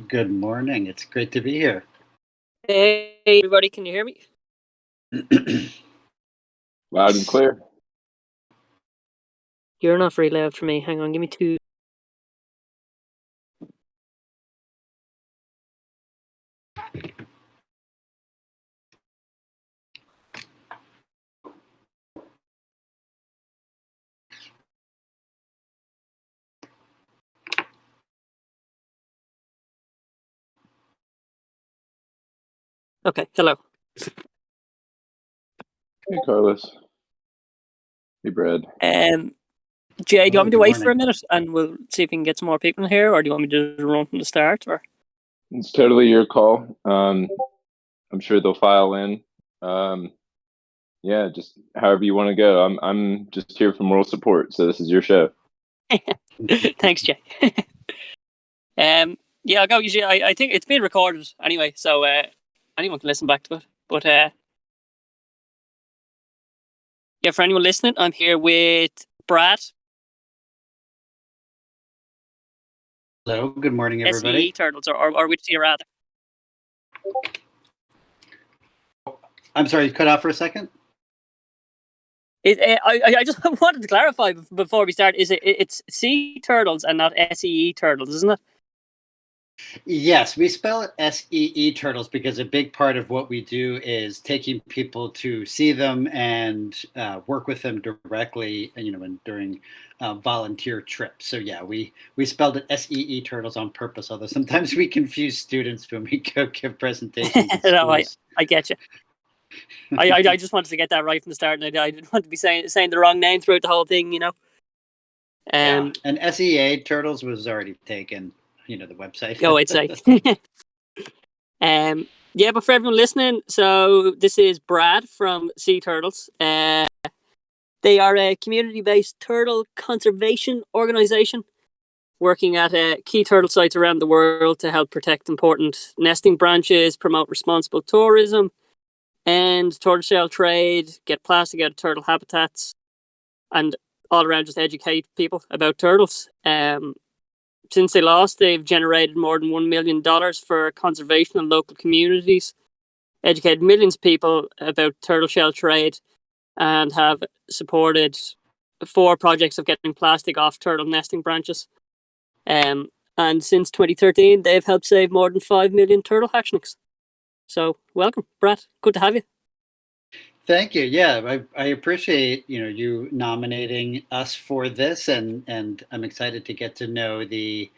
Good morning. It's great to be here. Hey, everybody, can you hear me? Loud and clear. You're not very loud for me. Hang on, give me two. Okay, hello. Hey, Carlos. Hey, Brad. Jay, do you want me to Good wait for a morning. minute and we'll see if we can get some more people in here, or do you want me to just run from the start? Or It's totally your call. I'm sure they'll file in. Yeah, just however you want to go. I'm just here for moral support, so this is your show. thanks, Jay. Yeah, I'll go. Usually, I think it's being recorded anyway, so anyone can listen back to it. But yeah, for anyone listening, I'm here with Brad. Hello. Good morning, SEE everybody. Turtles, or which do you rather? I'm sorry, you cut off for a second? I just wanted to clarify before we start. It's Sea Turtles and not SEE Turtles, isn't it? Yes, we spell it SEE turtles because a big part of what we do is taking people to see them and work with them directly, and during volunteer trips. So yeah, we spelled it SEE turtles on purpose. Although sometimes we confuse students when we go give presentations at No, schools. I get you. I just wanted to get that right from the start, and I didn't want to be saying the wrong name throughout the whole thing, you know. Yeah, and SEA turtles was already taken. The website. Oh, I'd say. Yeah, but for everyone listening, so this is Brad from Sea Turtles. They are a community-based turtle conservation organization working at key turtle sites around the world to help protect important nesting branches, promote responsible tourism, end turtle shell trade, get plastic out of turtle habitats, and all around just educate people about turtles. Since they lost, they've generated more than $1 million for conservation in local communities, educated millions of people about turtle shell trade, and have supported 4 projects of getting plastic off turtle nesting branches. And since 2013, they've helped save more than 5 million turtle hatchlings. So, welcome, Brad. Good to have you. Thank you. Yeah, I appreciate you nominating us for this, and I'm excited to get to know the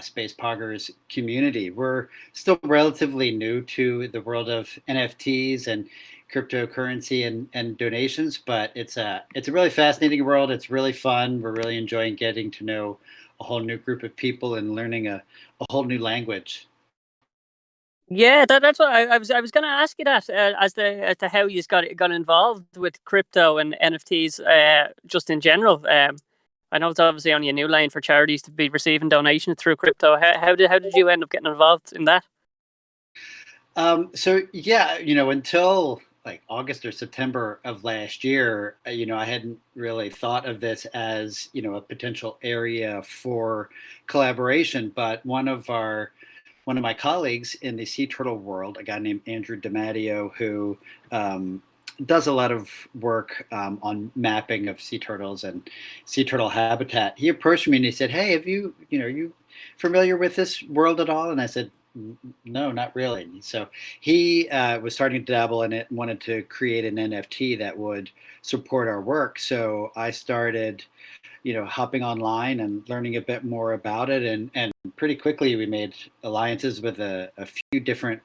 Space Poggers community. We're still relatively new to the world of NFTs and cryptocurrency and donations, but it's a really fascinating world. It's really fun. We're really enjoying getting to know a whole new group of people and learning a whole new language. Yeah, that's what I was going to ask you that as to how you got involved with crypto and NFTs just in general. I know it's obviously only a new lane for charities to be receiving donations through crypto. How did you end up getting involved in that? So yeah, until like August or September of last year, I hadn't really thought of this as a potential area for collaboration. But one of my colleagues in the sea turtle world, a guy named Andrew DiMatteo, who does a lot of work on mapping of sea turtles and sea turtle habitat. He approached me and he said, "Hey, have you familiar with this world at all?" And I said, "No, not really." So he was starting to dabble in it and wanted to create an NFT that would support our work. So I started hopping online and learning a bit more about it. And pretty quickly we made alliances with a few different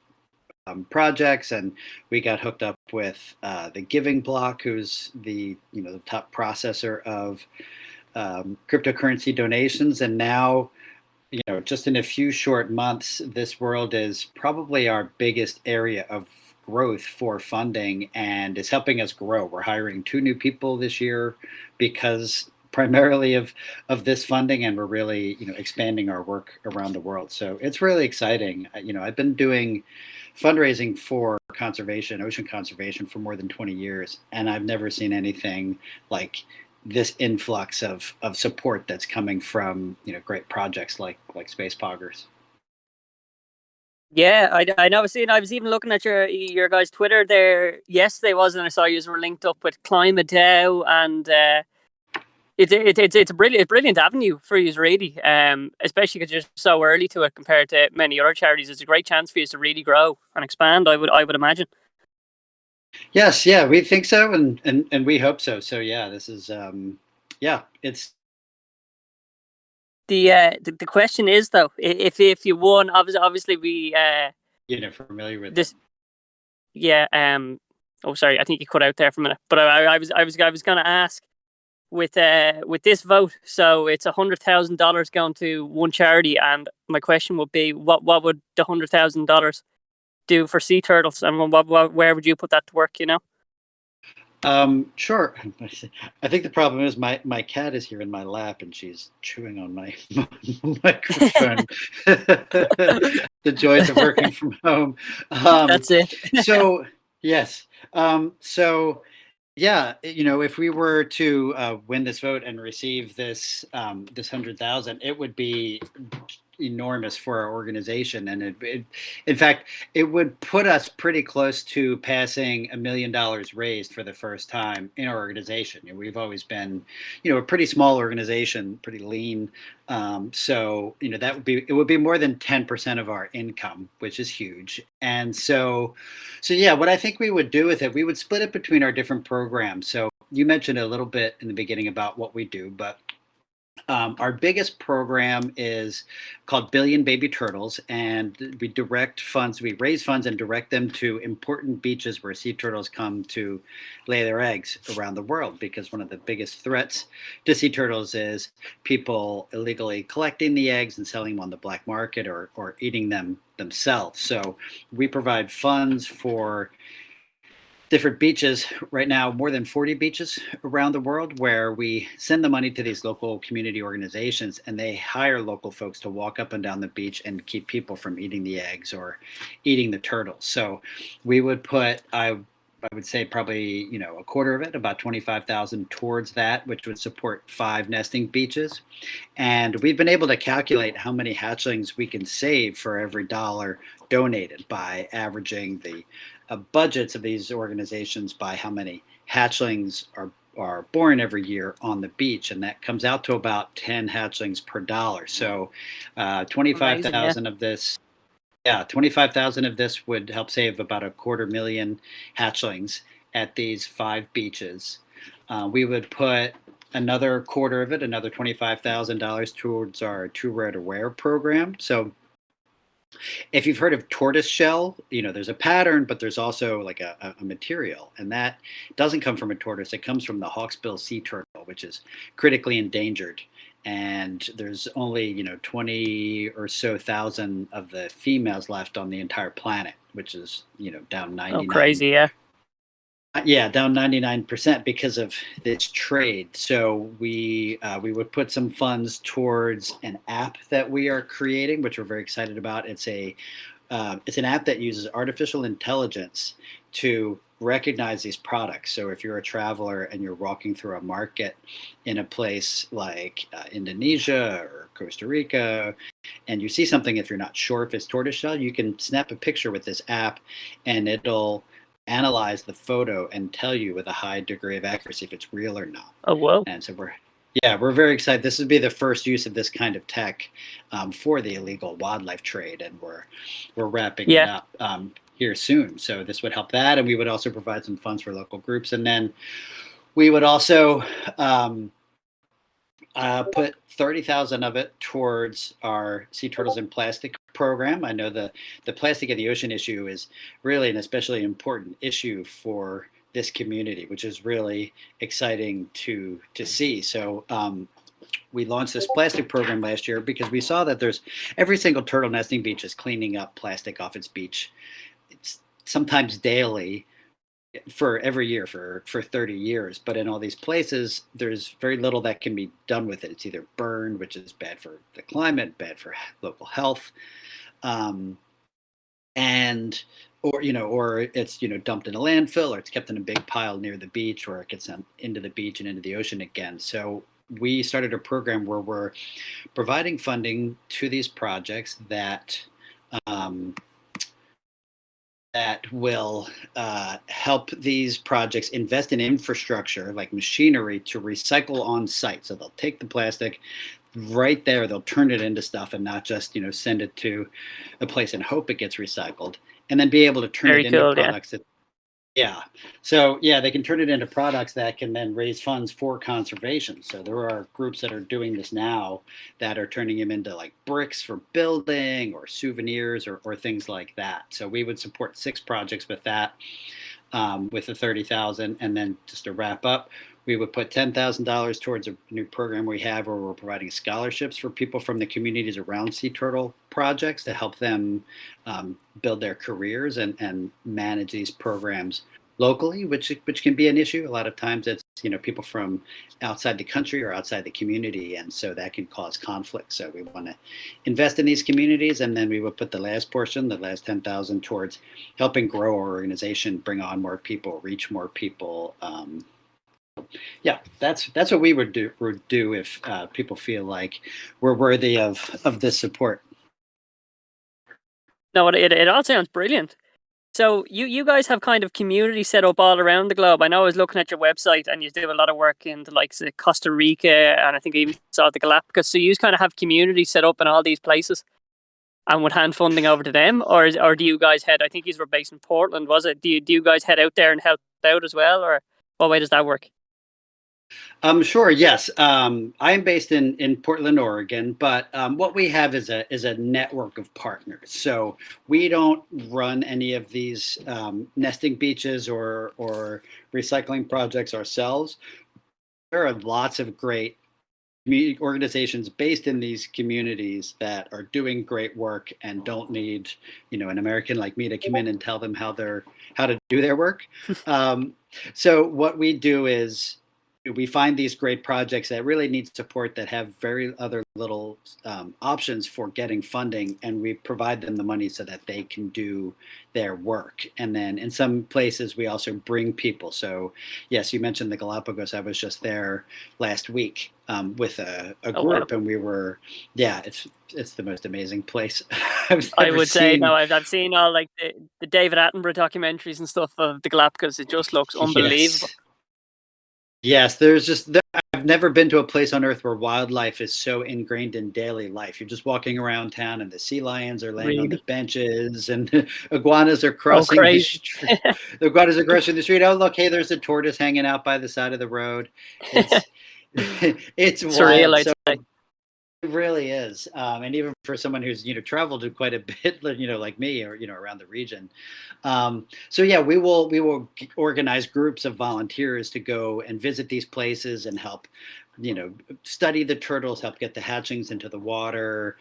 projects, and we got hooked up with the Giving Block, who's the top processor of cryptocurrency donations. And now, just in a few short months, this world is probably our biggest area of growth for funding and is helping us grow. We're hiring 2 new people this year because primarily of this funding, and we're really expanding our work around the world. So it's really exciting. I've been doing fundraising for ocean conservation for more than 20 years, and I've never seen anything like this influx of support that's coming from great projects like Space Poggers. Yeah, I know. I was even looking at your guys' Twitter there yesterday, wasn't it? I saw you were linked up with Climate DAO, and it's a brilliant avenue for you, really. Especially because you're so early to it compared to many other charities. It's a great chance for you to really grow and expand. I would imagine. Yes, yeah, we think so, and we hope so. So yeah, this is yeah, it's The question is though, if you won, obviously we familiar with this yeah oh sorry, I think you cut out there for a minute, but I was going to ask with this vote, so it's $100,000 going to one charity, and my question would be, what would the $100,000 do for sea turtles, and where would you put that to work? You know. Sure. I think the problem is my cat is here in my lap and she's chewing on my microphone. The joys of working from home. That's it. So yes. So yeah, if we were to win this vote and receive this 100,000, it would be enormous for our organization, and in fact, it would put us pretty close to passing $1 million raised for the first time in our organization. We've always been, a pretty small organization, pretty lean. So it would be more than 10% of our income, which is huge. And so yeah, what I think we would do with it, we would split it between our different programs. So you mentioned a little bit in the beginning about what we do, but our biggest program is called Billion Baby Turtles, and we raise funds and direct them to important beaches where sea turtles come to lay their eggs around the world, because one of the biggest threats to sea turtles is people illegally collecting the eggs and selling them on the black market, or eating them themselves. So we provide funds for different beaches right now, more than 40 beaches around the world, where we send the money to these local community organizations, and they hire local folks to walk up and down the beach and keep people from eating the eggs or eating the turtles. So we would put, I would say probably, a quarter of it, about 25,000 towards that, which would support 5 nesting beaches. And we've been able to calculate how many hatchlings we can save for every dollar donated by averaging the budgets of these organizations by how many hatchlings are born every year on the beach, and that comes out to about 10 hatchlings per dollar. So 25,000 of this. Yeah, 25,000 of this would help save about 250,000 hatchlings at these 5 beaches. We would put another quarter of it, another $25,000, towards our Too Rare to Wear program. So if you've heard of tortoise shell, there's a pattern, but there's also like a material, and that doesn't come from a tortoise. It comes from the hawksbill sea turtle, which is critically endangered. And there's only, 20 or so thousand of the females left on the entire planet, which is, down 99. Oh, crazy, yeah. Yeah, down 99% because of this trade. So we would put some funds towards an app that we are creating, which we're very excited about. It's an app that uses artificial intelligence to recognize these products. So if you're a traveler and you're walking through a market in a place like Indonesia or Costa Rica, and you see something, if you're not sure if it's tortoiseshell, you can snap a picture with this app, and it'll analyze the photo and tell you with a high degree of accuracy if it's real or not. Oh, whoa. And so we're very excited. This would be the first use of this kind of tech for the illegal wildlife trade, and we're wrapping it up here soon. So this would help that, and we would also provide some funds for local groups, and then we would also put 30,000 of it towards our Sea Turtles in Plastic program. I know the plastic in the ocean issue is really an especially important issue for this community, which is really exciting to see. So we launched this plastic program last year because we saw that there's every single turtle nesting beach is cleaning up plastic off its beach. It's sometimes daily, for every year for 30 years. But in all these places, there's very little that can be done with it. It's either burned, which is bad for the climate, bad for local health, and or it's dumped in a landfill, or it's kept in a big pile near the beach, or it gets into the beach and into the ocean again. So we started a program where we're providing funding to these projects that that will help these projects invest in infrastructure like machinery to recycle on site. So they'll take the plastic right there, they'll turn it into stuff and not just, send it to a place and hope it gets recycled, and then be able to turn Very it into cool, products that, yeah. So yeah, they can turn it into products that can then raise funds for conservation. So there are groups that are doing this now that are turning them into like bricks for building or souvenirs or things like that. So we would support 6 projects with that, with the 30,000, and then just to wrap up, we would put $10,000 towards a new program we have where we're providing scholarships for people from the communities around sea turtle projects to help them build their careers and manage these programs locally, which can be an issue. A lot of times it's people from outside the country or outside the community, and so that can cause conflict. So we want to invest in these communities, and then we would put the last portion, the last 10,000, towards helping grow our organization, bring on more people, reach more people. Yeah, that's what we would do if people feel like we're worthy of this support. No, it all sounds brilliant. So you guys have kind of community set up all around the globe. I know I was looking at your website and you do a lot of work in the likes of Costa Rica, and I think I even saw the Galapagos. So you kind of have community set up in all these places and would hand funding over to them, or do you guys head? I think you were based in Portland, was it? Do you guys head out there and help out as well, or what way does that work? Sure. Yes. I'm based in Portland, Oregon, but what we have is a network of partners. So we don't run any of these nesting beaches or recycling projects ourselves. There are lots of great community organizations based in these communities that are doing great work and don't need an American like me to come in and tell them how to do their work. So what we do is we find these great projects that really need support, that have very other little options for getting funding, and we provide them the money so that they can do their work. And then in some places we also bring people. So yes, you mentioned the Galapagos. I was just there last week with a group, and we were, yeah, it's the most amazing place I would say. No, I've seen all like the David Attenborough documentaries and stuff of the Galapagos. It just looks unbelievable. Yes, I've never been to a place on Earth where wildlife is so ingrained in daily life. You're just walking around town, and the sea lions are laying on the benches, and the iguanas are crossing the street. The iguanas are crossing the street. Oh, look, hey, there's a tortoise hanging out by the side of the road. It's surreal, wild. I'd say. It really is, and even for someone who's traveled quite a bit, like me, or around the region. So yeah, we will organize groups of volunteers to go and visit these places and help, study the turtles, help get the hatchlings into the water,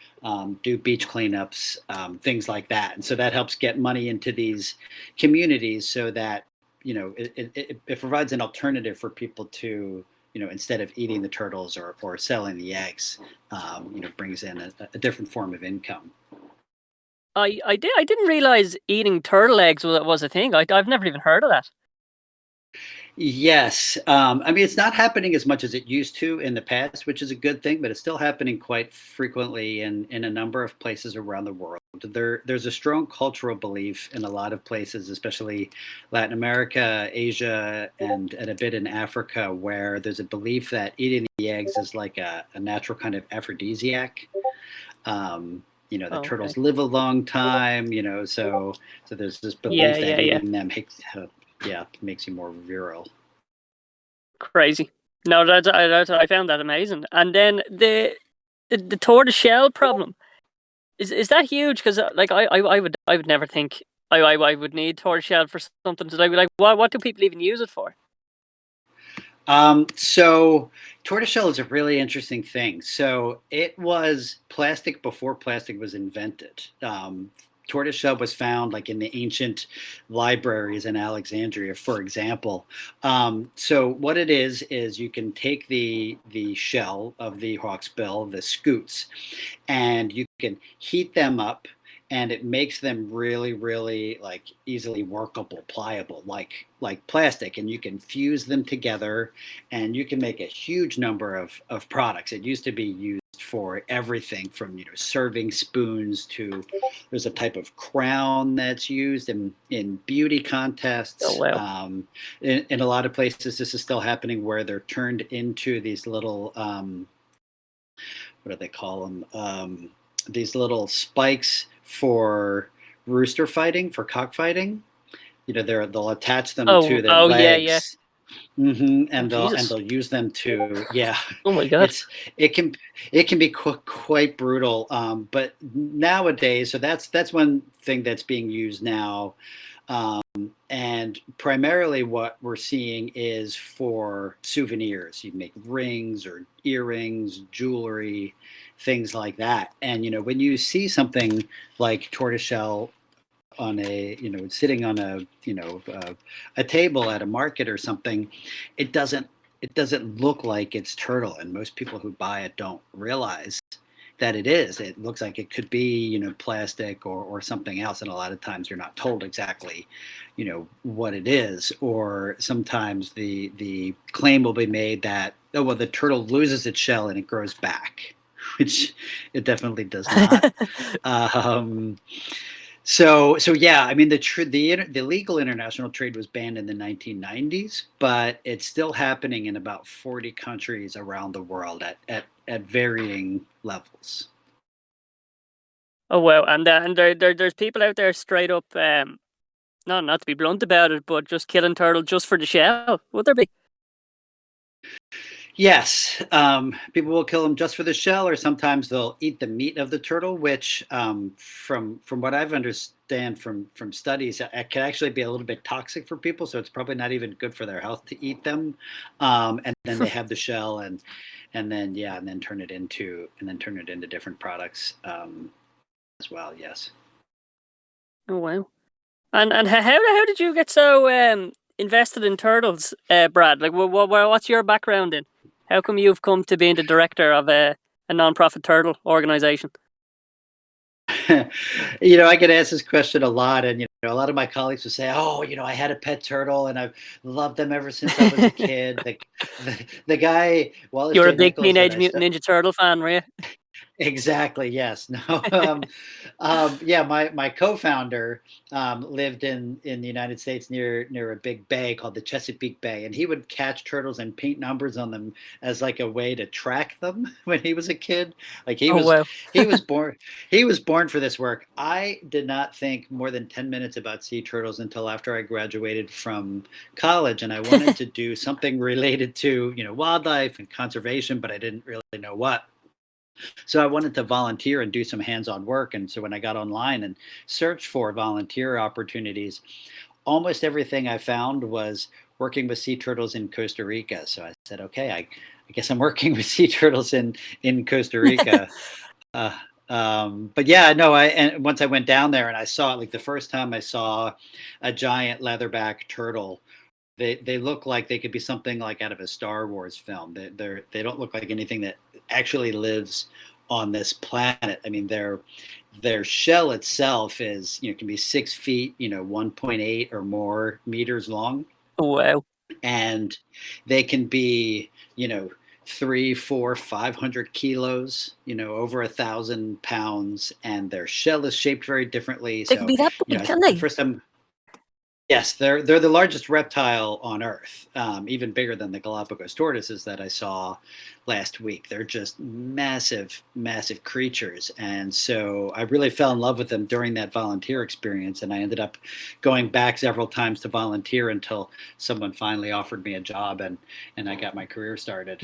do beach cleanups, things like that. And so that helps get money into these communities, so that it provides an alternative for people to, instead of eating the turtles or selling the eggs, brings in a different form of income. I didn't realize eating turtle eggs was a thing. I've never even heard of that. Yes. I mean, it's not happening as much as it used to in the past, which is a good thing, but it's still happening quite frequently in a number of places around the world. There's a strong cultural belief in a lot of places, especially Latin America, Asia, and a bit in Africa, where there's a belief that eating the eggs is like a natural kind of aphrodisiac. The turtles live a long time, so there's this belief that eating them makes you more virile. Crazy. No, I found that amazing. And then the tortoise shell problem is that huge? Because like I would never think I would need tortoise shell for something. So like what do people even use it for? So tortoiseshell is a really interesting thing. So it was plastic before plastic was invented. Tortoiseshell was found like in the ancient libraries in Alexandria, for example. So what it is you can take the shell of the hawksbill, the scutes, and you can heat them up, and it makes them really, really like easily workable, pliable, like plastic, and you can fuse them together, and you can make a huge number of products. It used to be used for everything from serving spoons to there's a type of crown that's used in beauty contests. Oh wow. In a lot of places, this is still happening where they're turned into these little what do they call them? These little spikes for rooster fighting, for cockfighting. They'll attach them to their Yeah, yeah. legs. And Jesus. they'll use them to Oh my God. It can be quite brutal, but nowadays, so that's one thing that's being used now, and primarily what we're seeing is for souvenirs. You make rings or earrings, jewelry, things like that. And when you see something like tortoiseshell on sitting on a table at a market or something, it doesn't look like it's turtle, and most people who buy it don't realize that it is. It looks like it could be plastic or something else, and a lot of times you're not told exactly what it is. Or sometimes the claim will be made that, oh well, the turtle loses its shell and it grows back, which it definitely does not. So yeah, I mean the legal international trade was banned in the 1990s, but it's still happening in about 40 countries around the world at varying levels. Oh wow, and there's people out there straight up, not to be blunt about it, but just killing turtle just for the shell. Would there be? Yes, people will kill them just for the shell, or sometimes they'll eat the meat of the turtle, which, from what I've understand from studies, it can actually be a little bit toxic for people. So it's probably not even good for their health to eat them. And then they have the shell, and then turn it into different products as well. Yes. Oh wow. And how did you get so invested in turtles, Brad? Like, what's your background in? How come you've come to being the director of a non-profit turtle organization? I get asked this question a lot, and a lot of my colleagues will say, "Oh, I had a pet turtle, and I've loved them ever since I was a kid." The guy Wallace You're a J. big Nichols that Teenage I Mutant Ninja Turtle fan, were you? Exactly. Yes. No. Yeah. My co-founder lived in the United States near a big bay called the Chesapeake Bay, and he would catch turtles and paint numbers on them as like a way to track them when he was a kid. Like Oh wow. he was born for this work. I did not think more than 10 minutes about sea turtles until after I graduated from college, and I wanted to do something related to wildlife and conservation, but I didn't really know what. So I wanted to volunteer and do some hands-on work. And so when I got online and searched for volunteer opportunities, almost everything I found was working with sea turtles in Costa Rica. So I said, okay, I guess I'm working with sea turtles in Costa Rica. But yeah, no, and once I went down there and I saw it, like the first time I saw a giant leatherback turtle, they look like they could be something like out of a Star Wars film. They don't look like anything that actually lives on this planet. I mean, their shell itself is can be 6 feet, 1.8 or more meters long, Oh wow. and they can be 3, 4, 500 kilos, over 1,000 pounds, and their shell is shaped very differently. They can So be that big, can the they? first time. Yes, they're the largest reptile on Earth, even bigger than the Galapagos tortoises that I saw last week. They're just massive, massive creatures, and so I really fell in love with them during that volunteer experience. And I ended up going back several times to volunteer until someone finally offered me a job, and I got my career started.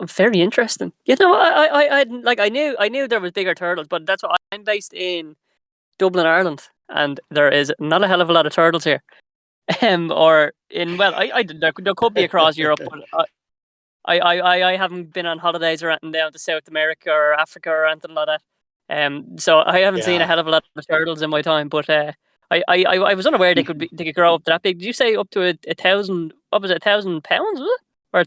Very interesting. I knew there was bigger turtles, but that's why I'm based in Dublin, Ireland, and there is not a hell of a lot of turtles here. Or in well, there could be across Europe, but I haven't been on holidays or anything down to South America or Africa or anything like that. So I haven't seen a Yeah. hell of a lot of turtles in my time. But I was unaware they could grow up that big. Did you say up to a thousand? What was it? 1,000 pounds? Was it? Or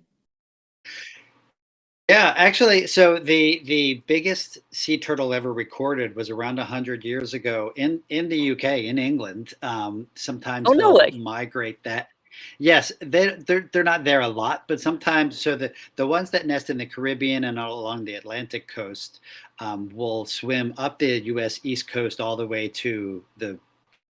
Yeah, actually, so the biggest sea turtle ever recorded was around 100 years ago in the UK, in England. Sometimes oh no they'll way! migrate that. Yes, they're not there a lot, but sometimes. So the ones that nest in the Caribbean and all along the Atlantic coast will swim up the U.S. East Coast all the way to the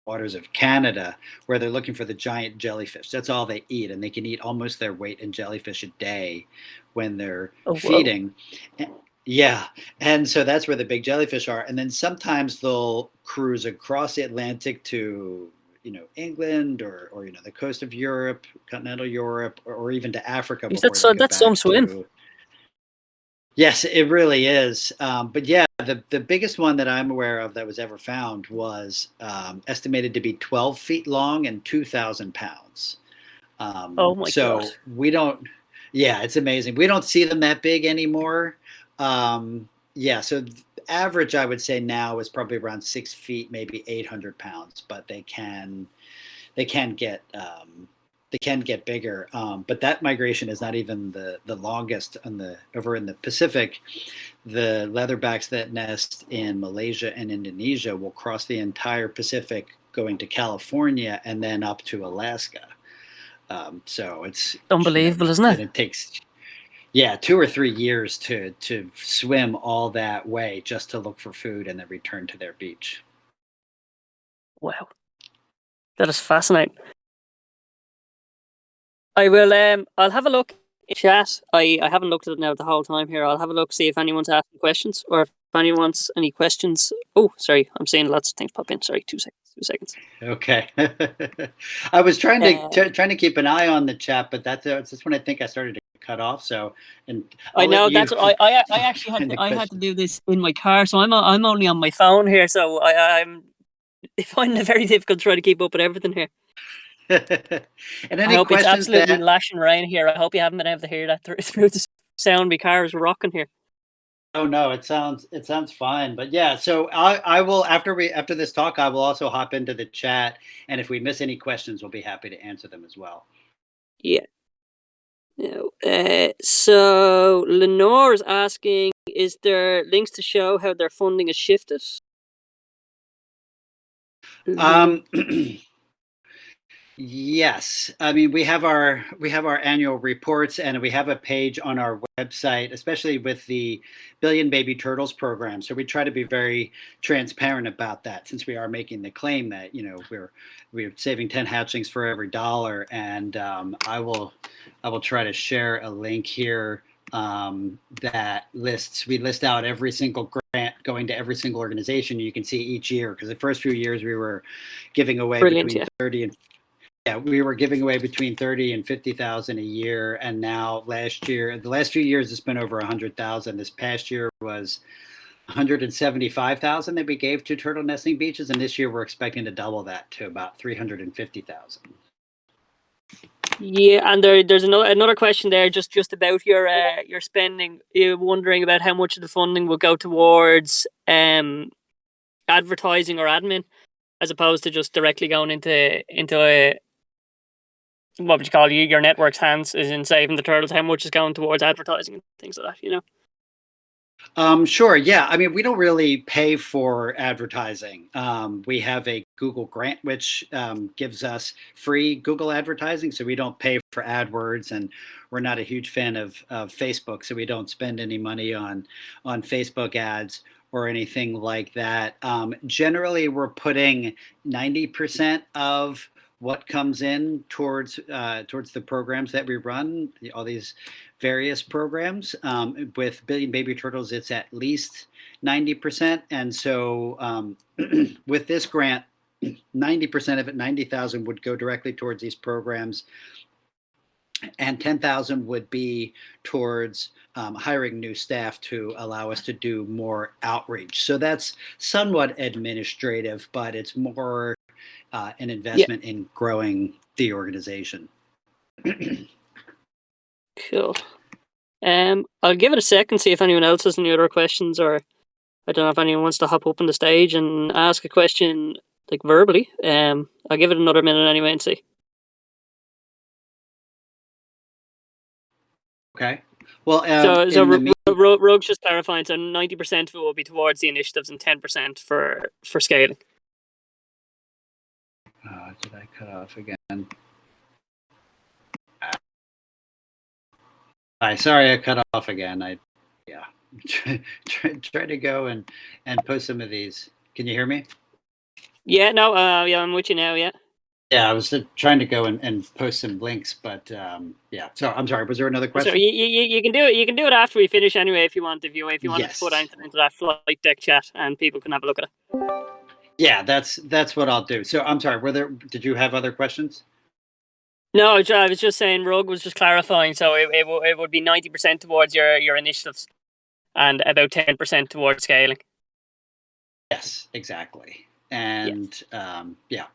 waters of Canada, where they're looking for the giant jellyfish. That's all they eat, and they can eat almost their weight in jellyfish a day when they're Oh, whoa. feeding. Yeah, and so that's where the big jellyfish are. And then sometimes they'll cruise across the Atlantic to, England or the coast of Europe, continental Europe, or even to Africa Jeez, before they go that's some back swim. to. Yes, it really is. But yeah, the biggest one that I'm aware of that was ever found was estimated to be 12 feet long and 2,000 pounds. Oh my god. So we don't, yeah, it's amazing. We don't see them that big anymore. Yeah, so average I would say now is probably around 6 feet, maybe 800 pounds, but they can get bigger. But that migration is not even the longest over in the Pacific. The leatherbacks that nest in Malaysia and Indonesia will cross the entire Pacific, going to California and then up to Alaska. So it's Unbelievable, isn't and it? it takes 2 or 3 years to swim all that way just to look for food and then return to their beach. Wow. That is fascinating. I will I'll have a look in chat. I haven't looked at it now the whole time here. I'll have a look, see if anyone's asking questions or if anyone wants any questions. Oh, sorry, I'm seeing lots of things pop in. Sorry, 2 seconds. Okay. I was trying to keep an eye on the chat, but that's when I think I started to cut off. So, and I know that's what I actually had to do this in my car, so I'm only on my phone here, so I'm finding it very difficult to try to keep up with everything here. And I any hope it's questions absolutely lashing rain here. I hope you haven't been able to hear that through the sound. My car is rocking here. Oh no, it sounds fine. But yeah, so I will after this talk, I will also hop into the chat, and if we miss any questions, we'll be happy to answer them as well. Yeah. So Lenore is asking, is there links to show how their funding is shifted? Yes, I mean we have our annual reports, and we have a page on our website, especially with the Billion Baby Turtles program. So we try to be very transparent about that, since we are making the claim that we're saving 10 hatchlings for every dollar. And I will try to share a link here that we list out every single grant going to every single organization. You can see each year, because the first few years we were giving away between 30 and we were giving away between 30 and 50,000 a year, and now the last few years, it's been over 100,000. This past year was 175,000 that we gave to turtle nesting beaches, and this year we're expecting to double that to about 350,000. Yeah, and there's another question there, just about your spending. You're wondering about how much of the funding will go towards advertising or admin, as opposed to just directly going into a, what would you call your network's hands, is in saving the turtles. How much is going towards advertising and things like that? Sure. Yeah. I mean, we don't really pay for advertising. We have a Google grant, which gives us free Google advertising. So we don't pay for AdWords, and we're not a huge fan of Facebook. So we don't spend any money on Facebook ads or anything like that. Generally, we're putting 90% of what comes in towards the programs that we run, all these various programs. With Billion Baby Turtles, it's at least 90%. And so with this grant, 90% of it, 90,000 would go directly towards these programs, and 10,000 would be towards hiring new staff to allow us to do more outreach. So that's somewhat administrative, but it's more an investment in growing the organization. Cool. I'll give it a second, see if anyone else has any other questions, or I don't know if anyone wants to hop up on the stage and ask a question like verbally. I'll give it another minute anyway and see. Okay. Well, Rogue's just clarifying. So 90% of it will be towards the initiatives and 10% for scaling. Did I cut off again? Hi, sorry I cut off again. Yeah, try to go and post some of these. Can you hear me? Yeah, no, yeah, I'm with you now. Yeah. Yeah, I was trying to go and post some links, but yeah. So I'm sorry. Was there another So question? you can do it. You can do it after we finish anyway, if you want. If you wanted to put Yes. into that flight deck chat, and people can have a look at it. Yeah, that's what I'll do. So I'm sorry. Did you have other questions? No, I was just saying. Rug was just clarifying. So it would be 90% towards your initiatives, and about 10% towards scaling. Yes, exactly. Yes. And yeah.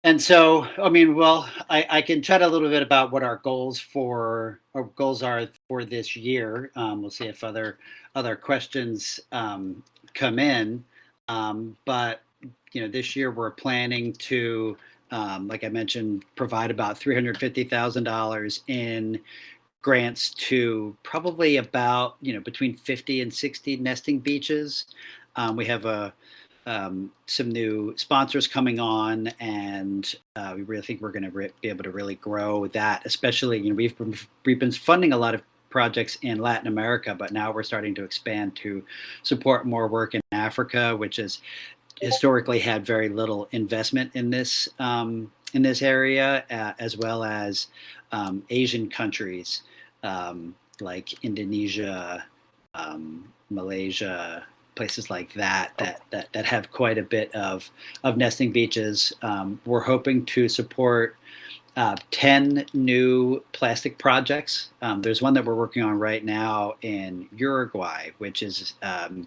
And so, I mean, well, I can chat a little bit about what our goals are for this year. We'll see if other questions come in. But this year we're planning to, like I mentioned, provide about $350,000 in grants to probably about between 50 and 60 nesting beaches. We have some new sponsors coming on, and we really think we're going to be able to really grow that. Especially, we've been funding a lot of projects in Latin America, but now we're starting to expand to support more work in Africa, which has historically had very little investment in this area, as well as Asian countries like Indonesia, Malaysia, places like that have quite a bit of nesting beaches. We're hoping to support 10 new plastic projects. There's one that we're working on right now in Uruguay, which is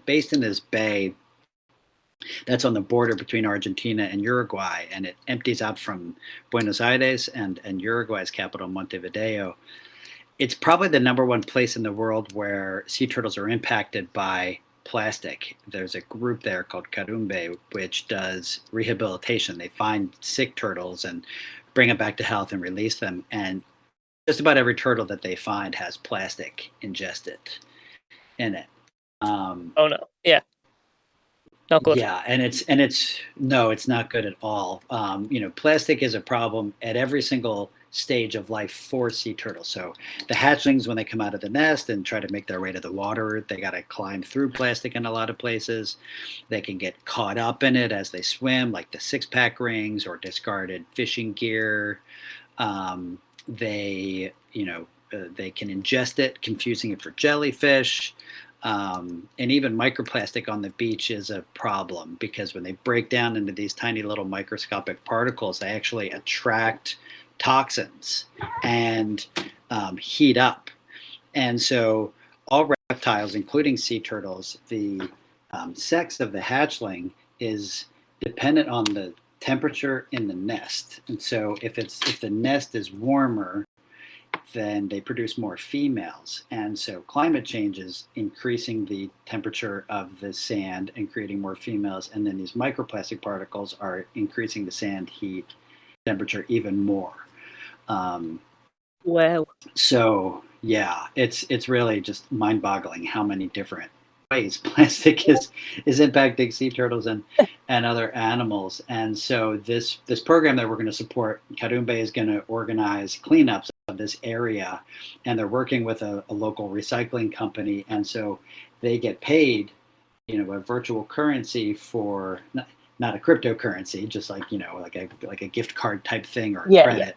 based in this bay that's on the border between Argentina and Uruguay, and it empties out from Buenos Aires and Uruguay's capital, Montevideo. It's probably the number one place in the world where sea turtles are impacted by plastic. There's a group there called Carumbe, which does rehabilitation. They find sick turtles and bring them back to health and release them. And just about every turtle that they find has plastic ingested in it. Oh no! Yeah. Not good. Yeah, and it's not good at all. Plastic is a problem at every single stage of life for sea turtles. So the hatchlings, when they come out of the nest and try to make their way to the water, they got to climb through plastic in a lot of places. They can get caught up in it as they swim, like the six-pack rings or discarded fishing gear. They can ingest it, confusing it for jellyfish. And even microplastic on the beach is a problem because when they break down into these tiny little microscopic particles, they actually attract toxins and heat up. And so all reptiles, including sea turtles, the sex of the hatchling is dependent on the temperature in the nest. And so if the nest is warmer, then they produce more females. And so climate change is increasing the temperature of the sand and creating more females. And then these microplastic particles are increasing the sand heat temperature even more. Wow. So yeah, it's really just mind-boggling how many different ways plastic is impacting sea turtles and other animals. And so this program that we're going to support, Carumbe is going to organize cleanups of this area, and they're working with a local recycling company, and so they get paid, a virtual currency for not a cryptocurrency, just like like a gift card type thing or credit.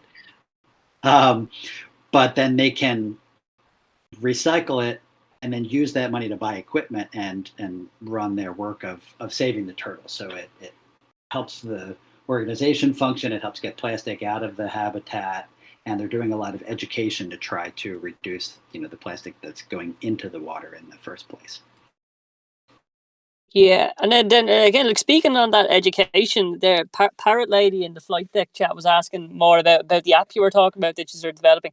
Yeah. But then they can recycle it and then use that money to buy equipment and run their work of saving the turtles. So it helps the organization function. It helps get plastic out of the habitat, and they're doing a lot of education to try to reduce the plastic that's going into the water in the first place. Yeah, and then again, like speaking on that education, there, Parrot Lady in the flight deck chat was asking more about the app you were talking about that you're developing.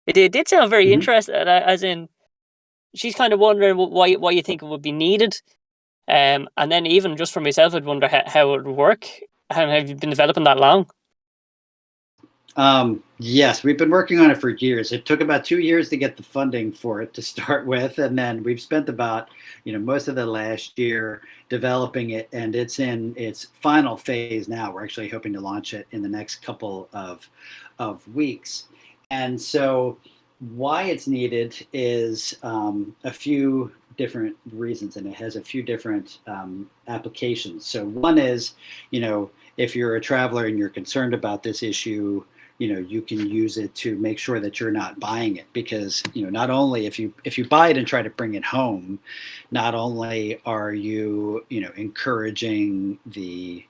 It did sound very interesting, as in she's kind of wondering why you think it would be needed, and then even just for myself, I'd wonder how it would work. Have you been developing that long? Yes, we've been working on it for years. It took about 2 years to get the funding for it to start with, and then we've spent about most of the last year developing it, and it's in its final phase now. We're actually hoping to launch it in the next couple of weeks. And so why it's needed is a few different reasons, and it has a few different applications. So one is, if you're a traveler and you're concerned about this issue, you can use it to make sure that you're not buying it, because not only if you buy it and try to bring it home, not only are you encouraging the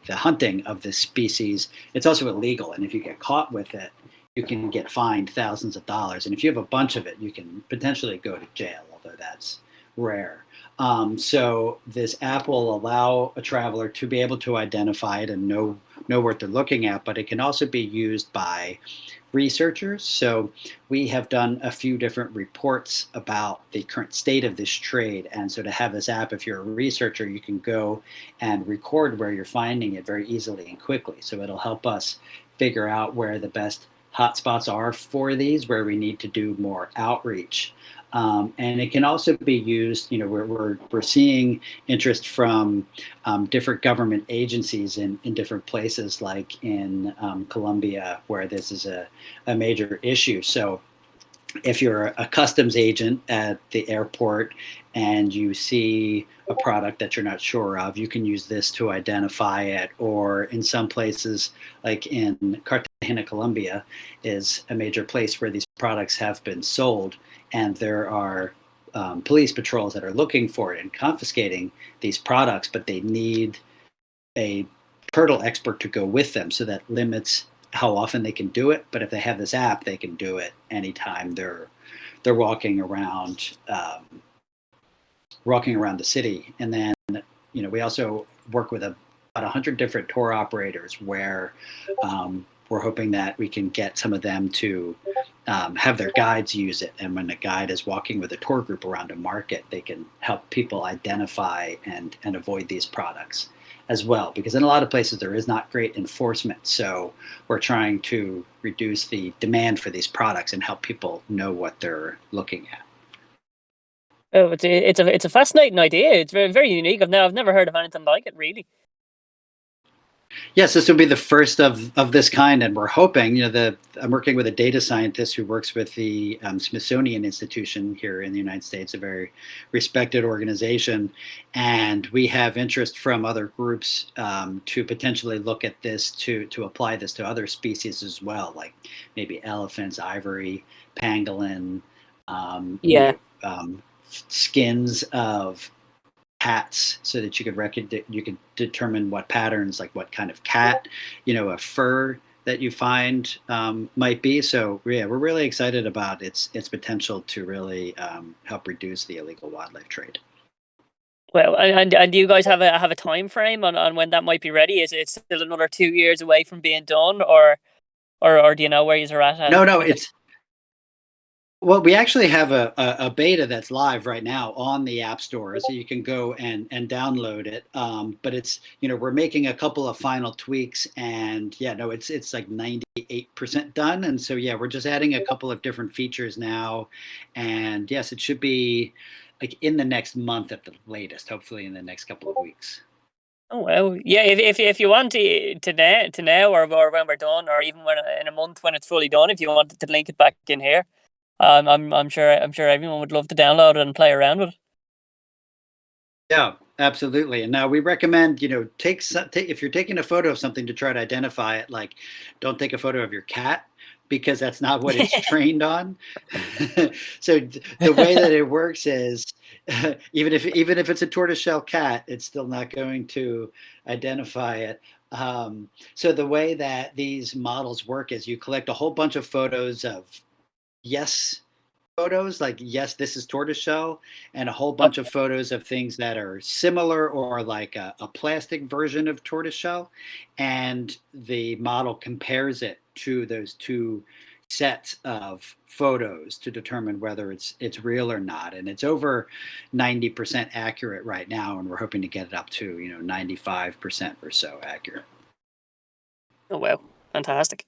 the hunting of this species, it's also illegal. And if you get caught with it, you can get fined thousands of dollars. And if you have a bunch of it, you can potentially go to jail, although that's rare. So this app will allow a traveler to be able to identify it and know what they're looking at, but it can also be used by researchers. So we have done a few different reports about the current state of this trade. And so to have this app, if you're a researcher, you can go and record where you're finding it very easily and quickly. So it'll help us figure out where the best hotspots are for these, where we need to do more outreach. And it can also be used, we're seeing interest from different government agencies in different places, like in Colombia, where this is a major issue. So if you're a customs agent at the airport and you see a product that you're not sure of, you can use this to identify it. Or in some places, like in Cartagena, Colombia, is a major place where these products have been sold, and there are police patrols that are looking for it and confiscating these products, but they need a turtle expert to go with them, so that limits how often they can do it. But if they have this app, they can do it anytime they're walking around the city. And then we also work with about 100 different tour operators, where we're hoping that we can get some of them to have their guides use it. And when a guide is walking with a tour group around a market, they can help people identify and avoid these products as well, because in a lot of places there is not great enforcement. So we're trying to reduce the demand for these products and help people know what they're looking at. Oh, it's a fascinating idea. It's very, very unique. I've never heard of anything like it, really. Yes, this will be the first of this kind, and we're hoping. I'm working with a data scientist who works with the Smithsonian Institution here in the United States, a very respected organization, and we have interest from other groups to potentially look at this, to apply this to other species as well, like maybe elephants, ivory, pangolin, skins of cats, so that you could determine what patterns, like what kind of cat, a fur that you find might be. So yeah, we're really excited about its potential to really help reduce the illegal wildlife trade. Well, and do you guys have a time frame on when that might be ready? Is it still another 2 years away from being done, or do you know where you're at? No, well, we actually have a beta that's live right now on the App Store, so you can go and download it. But it's, we're making a couple of final tweaks, and it's like 98% done. And so we're just adding a couple of different features now, and yes, it should be like in the next month at the latest, hopefully in the next couple of weeks. Oh well, yeah. If you want to now, or when we're done, or even when in a month when it's fully done, if you wanted to link it back in here. I'm sure everyone would love to download it and play around with it. Yeah, absolutely. And now we recommend, if you're taking a photo of something to try to identify it, like, don't take a photo of your cat, because that's not what it's trained on. So the way that it works is, even if it's a tortoiseshell cat, it's still not going to identify it. So the way that these models work is you collect a whole bunch of photos of yes photos, like, yes, this is tortoiseshell, and a whole bunch of photos of things that are similar, or like a plastic version of tortoiseshell, and the model compares it to those two sets of photos to determine whether it's real or not. And it's over 90% accurate right now, and we're hoping to get it up to 95% or so accurate. Oh wow, fantastic.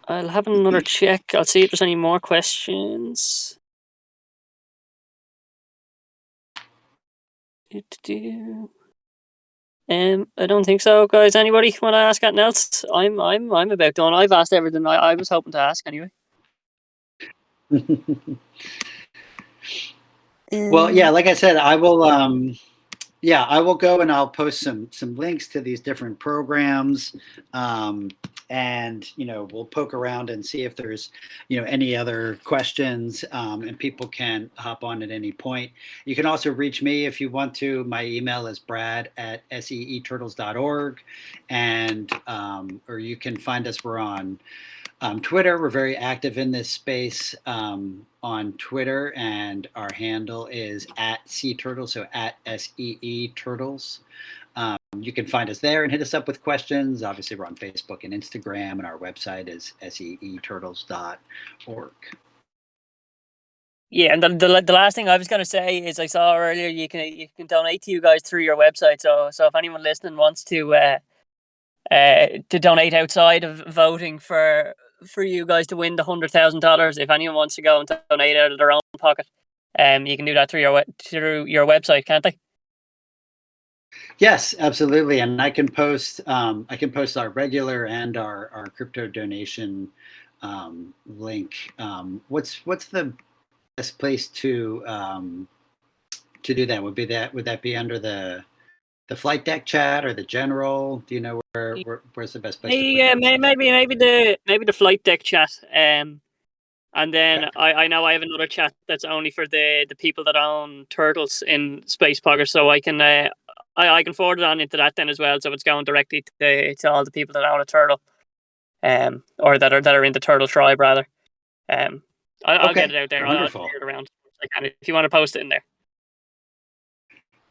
I'll have another check. I'll see if there's any more questions. I don't think so, guys. Anybody want to ask anything else? I'm about done. I've asked everything I was hoping to ask anyway. Well, yeah, like I said, I will. I will go and I'll post some links to these different programs, and we'll poke around and see if there's any other questions, and people can hop on at any point. You can also reach me if you want to. My email is brad@seeturtles.org, and or you can find us. We're on Twitter. We're very active in this space on Twitter, and our handle is @SeeTurtles, so @SEE Turtles. You can find us there and hit us up with questions. Obviously, we're on Facebook and Instagram, and our website is seeturtles.org. Yeah, and the last thing I was going to say is I saw earlier you can donate to you guys through your website. So if anyone listening wants to donate outside of voting for you guys to win the $100,000, if anyone wants to go and donate out of their own pocket, you can do that through your website, can't they? Yes, absolutely. And I can post our regular and our crypto donation link. What's the best place to do that? Would that be under the flight deck chat or the general? Do you know where's the best place? Yeah, maybe the flight deck chat. And then okay. I know I have another chat that's only for the people that own turtles in Space Poggers, so I can I can forward it on into that then as well, so it's going directly to all the people that own a turtle, or that are in the turtle tribe rather. I'll get it out there. Wonderful. I'll share it around if you want to post it in there.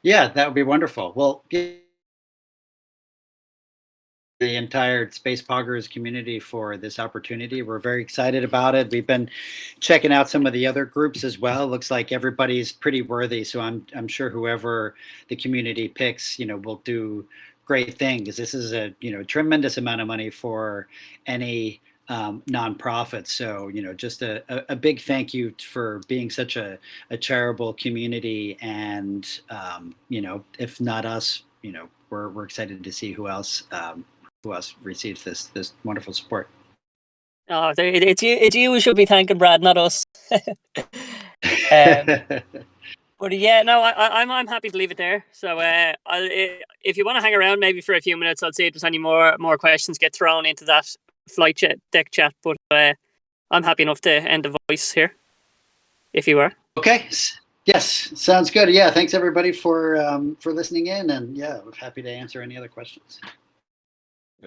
Yeah, that would be wonderful. Well, the entire Space Poggers community for this opportunity. We're very excited about it. We've been checking out some of the other groups as well. Looks like everybody's pretty worthy. So I'm sure whoever the community picks, will do great things. This is a tremendous amount of money for any nonprofit. So just a big thank you for being such a charitable community. And if not us, we're excited to see who else receives this wonderful support. Oh, it's you who should be thanking Brad, not us. But yeah, no, I'm happy to leave it there. So if you want to hang around maybe for a few minutes, I'll see if there's any more questions get thrown into that flight deck chat. But I'm happy enough to end the voice here, if you are. Okay. Yes, sounds good. Yeah, thanks everybody for listening in, and yeah, we're happy to answer any other questions.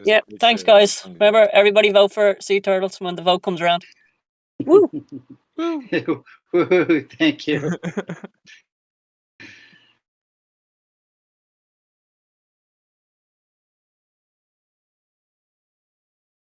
Yeah, thanks guys. Remember, everybody vote for Sea Turtles when the vote comes around. Woo! Woo! Thank you.